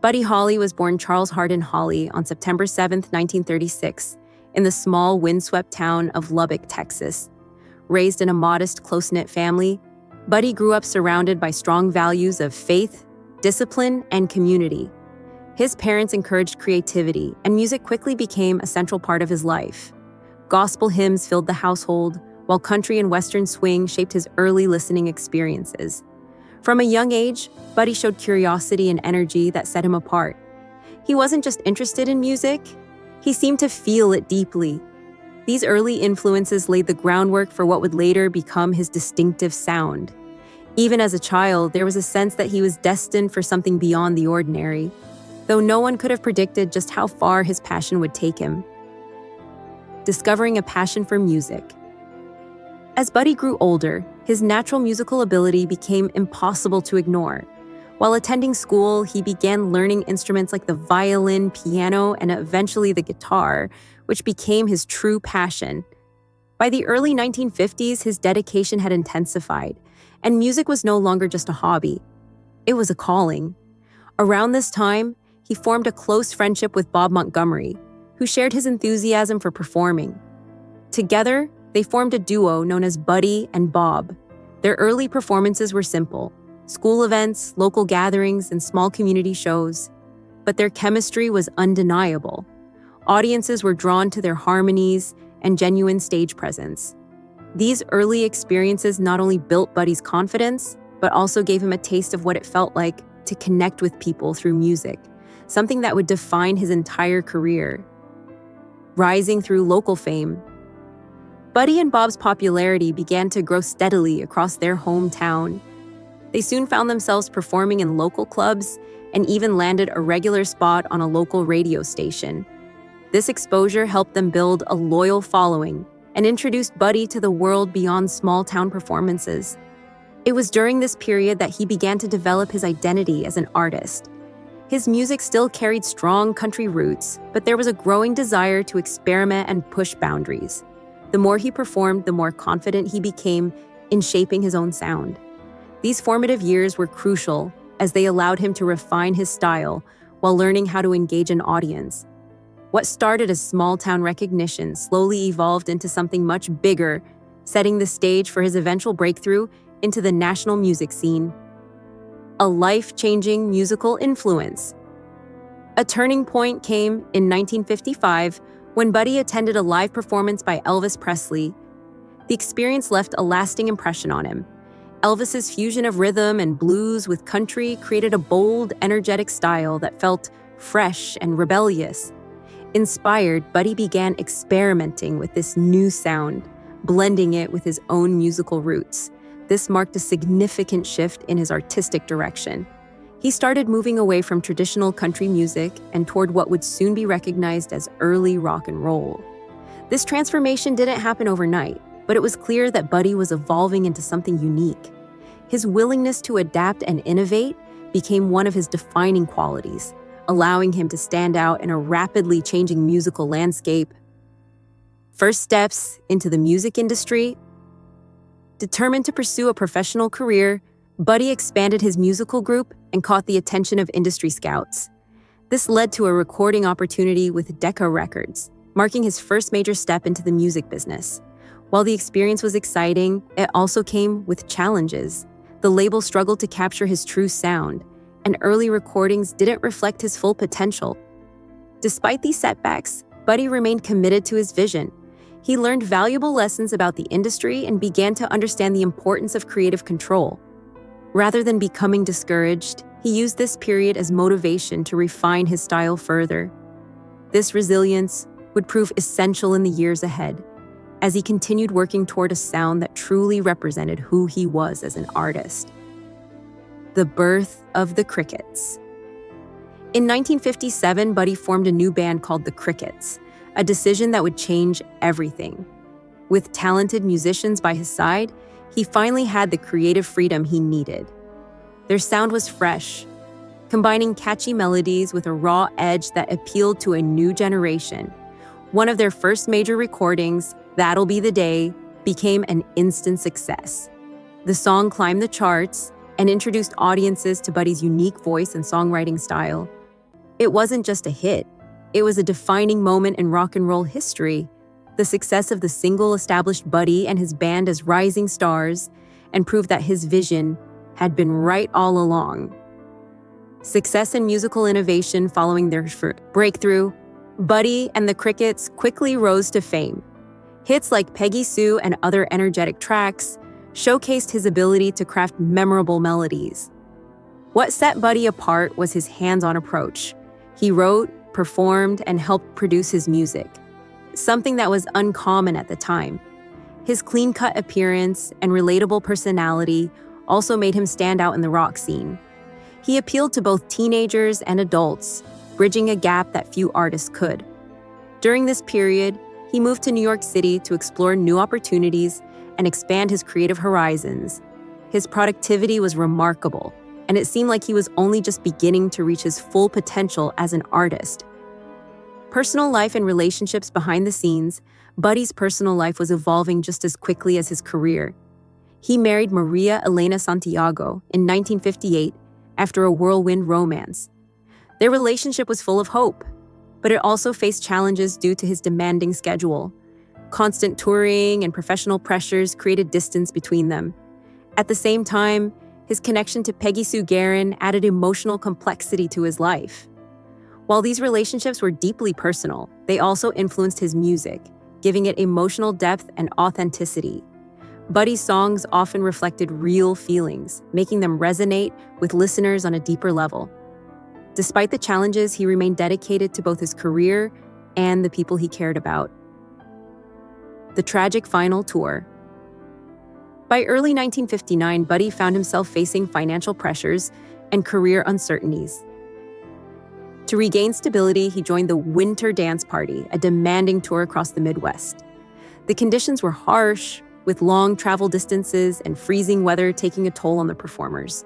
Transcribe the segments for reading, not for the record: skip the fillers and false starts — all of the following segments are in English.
Buddy Holly was born Charles Hardin Holly on September 7, 1936, in the small, windswept town of Lubbock, Texas. Raised in a modest, close-knit family, Buddy grew up surrounded by strong values of faith, discipline, and community. His parents encouraged creativity, and music quickly became a central part of his life. Gospel hymns filled the household, while country and western swing shaped his early listening experiences. From a young age, Buddy showed curiosity and energy that set him apart. He wasn't just interested in music, he seemed to feel it deeply. These early influences laid the groundwork for what would later become his distinctive sound. Even as a child, there was a sense that he was destined for something beyond the ordinary, though no one could have predicted just how far his passion would take him. Discovering a passion for music. As Buddy grew older, his natural musical ability became impossible to ignore. While attending school, he began learning instruments like the violin, piano, and eventually the guitar, which became his true passion. By the early 1950s, his dedication had intensified, and music was no longer just a hobby. It was a calling. Around this time, he formed a close friendship with Bob Montgomery, who shared his enthusiasm for performing. Together, they formed a duo known as Buddy and Bob. Their early performances were simple: school events, local gatherings, and small community shows. But their chemistry was undeniable. Audiences were drawn to their harmonies and genuine stage presence. These early experiences not only built Buddy's confidence, but also gave him a taste of what it felt like to connect with people through music, something that would define his entire career. Rising through local fame, Buddy and Bob's popularity began to grow steadily across their hometown. They soon found themselves performing in local clubs and even landed a regular spot on a local radio station. This exposure helped them build a loyal following and introduced Buddy to the world beyond small-town performances. It was during this period that he began to develop his identity as an artist. His music still carried strong country roots, but there was a growing desire to experiment and push boundaries. The more he performed, the more confident he became in shaping his own sound. These formative years were crucial as they allowed him to refine his style while learning how to engage an audience. What started as small-town recognition slowly evolved into something much bigger, setting the stage for his eventual breakthrough into the national music scene. A life-changing musical influence. A turning point came in 1955 when Buddy attended a live performance by Elvis Presley. The experience left a lasting impression on him. Elvis's fusion of rhythm and blues with country created a bold, energetic style that felt fresh and rebellious. Inspired, Buddy began experimenting with this new sound, blending it with his own musical roots. This marked a significant shift in his artistic direction. He started moving away from traditional country music and toward what would soon be recognized as early rock and roll. This transformation didn't happen overnight, but it was clear that Buddy was evolving into something unique. His willingness to adapt and innovate became one of his defining qualities, allowing him to stand out in a rapidly changing musical landscape. First steps into the music industry. Determined to pursue a professional career, Buddy expanded his musical group and caught the attention of industry scouts. This led to a recording opportunity with Decca Records, marking his first major step into the music business. While the experience was exciting, it also came with challenges. The label struggled to capture his true sound, and early recordings didn't reflect his full potential. Despite these setbacks, Buddy remained committed to his vision. He learned valuable lessons about the industry and began to understand the importance of creative control. Rather than becoming discouraged, he used this period as motivation to refine his style further. This resilience would prove essential in the years ahead, as he continued working toward a sound that truly represented who he was as an artist. The birth of the Crickets. In 1957, Buddy formed a new band called the Crickets, a decision that would change everything. With talented musicians by his side, he finally had the creative freedom he needed. Their sound was fresh, combining catchy melodies with a raw edge that appealed to a new generation. One of their first major recordings, That'll Be the Day, became an instant success. The song climbed the charts and introduced audiences to Buddy's unique voice and songwriting style. It wasn't just a hit, it was a defining moment in rock and roll history. The success of the single established Buddy and his band as rising stars and proved that his vision had been right all along. Success and musical innovation following their breakthrough, Buddy and the Crickets quickly rose to fame. Hits like Peggy Sue and other energetic tracks showcased his ability to craft memorable melodies. What set Buddy apart was his hands-on approach. He wrote, performed, and helped produce his music, something that was uncommon at the time. His clean-cut appearance and relatable personality also made him stand out in the rock scene. He appealed to both teenagers and adults, bridging a gap that few artists could. During this period, he moved to New York City to explore new opportunities and expand his creative horizons. His productivity was remarkable, and it seemed like he was only just beginning to reach his full potential as an artist. Personal life and relationships behind the scenes, Buddy's personal life was evolving just as quickly as his career. He married Maria Elena Santiago in 1958 after a whirlwind romance. Their relationship was full of hope, but it also faced challenges due to his demanding schedule. Constant touring and professional pressures created distance between them. At the same time, his connection to Peggy Sue Gerron added emotional complexity to his life. While these relationships were deeply personal, they also influenced his music, giving it emotional depth and authenticity. Buddy's songs often reflected real feelings, making them resonate with listeners on a deeper level. Despite the challenges, he remained dedicated to both his career and the people he cared about. The tragic final tour. By early 1959, Buddy found himself facing financial pressures and career uncertainties. To regain stability, he joined the Winter Dance Party, a demanding tour across the Midwest. The conditions were harsh, with long travel distances and freezing weather taking a toll on the performers.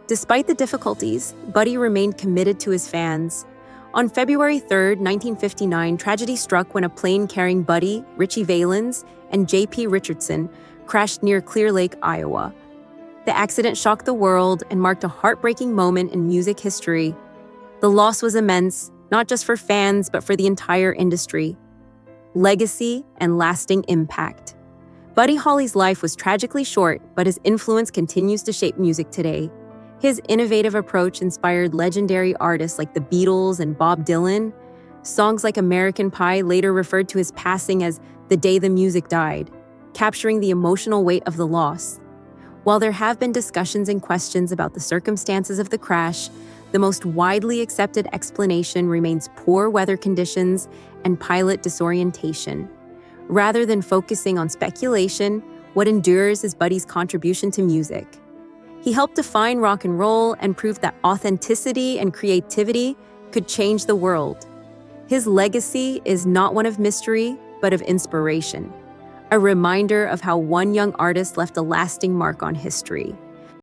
Despite the difficulties, Buddy remained committed to his fans. On February 3, 1959, tragedy struck when a plane carrying Buddy, Ritchie Valens, and J.P. Richardson crashed near Clear Lake, Iowa. The accident shocked the world and marked a heartbreaking moment in music history. The loss was immense, not just for fans, but for the entire industry. Legacy and lasting impact. Buddy Holly's life was tragically short, but his influence continues to shape music today. His innovative approach inspired legendary artists like the Beatles and Bob Dylan. Songs like American Pie later referred to his passing as "the day the music died," capturing the emotional weight of the loss. While there have been discussions and questions about the circumstances of the crash, the most widely accepted explanation remains poor weather conditions and pilot disorientation. Rather than focusing on speculation, what endures is Buddy's contribution to music. He helped define rock and roll and proved that authenticity and creativity could change the world. His legacy is not one of mystery, but of inspiration, a reminder of how one young artist left a lasting mark on history.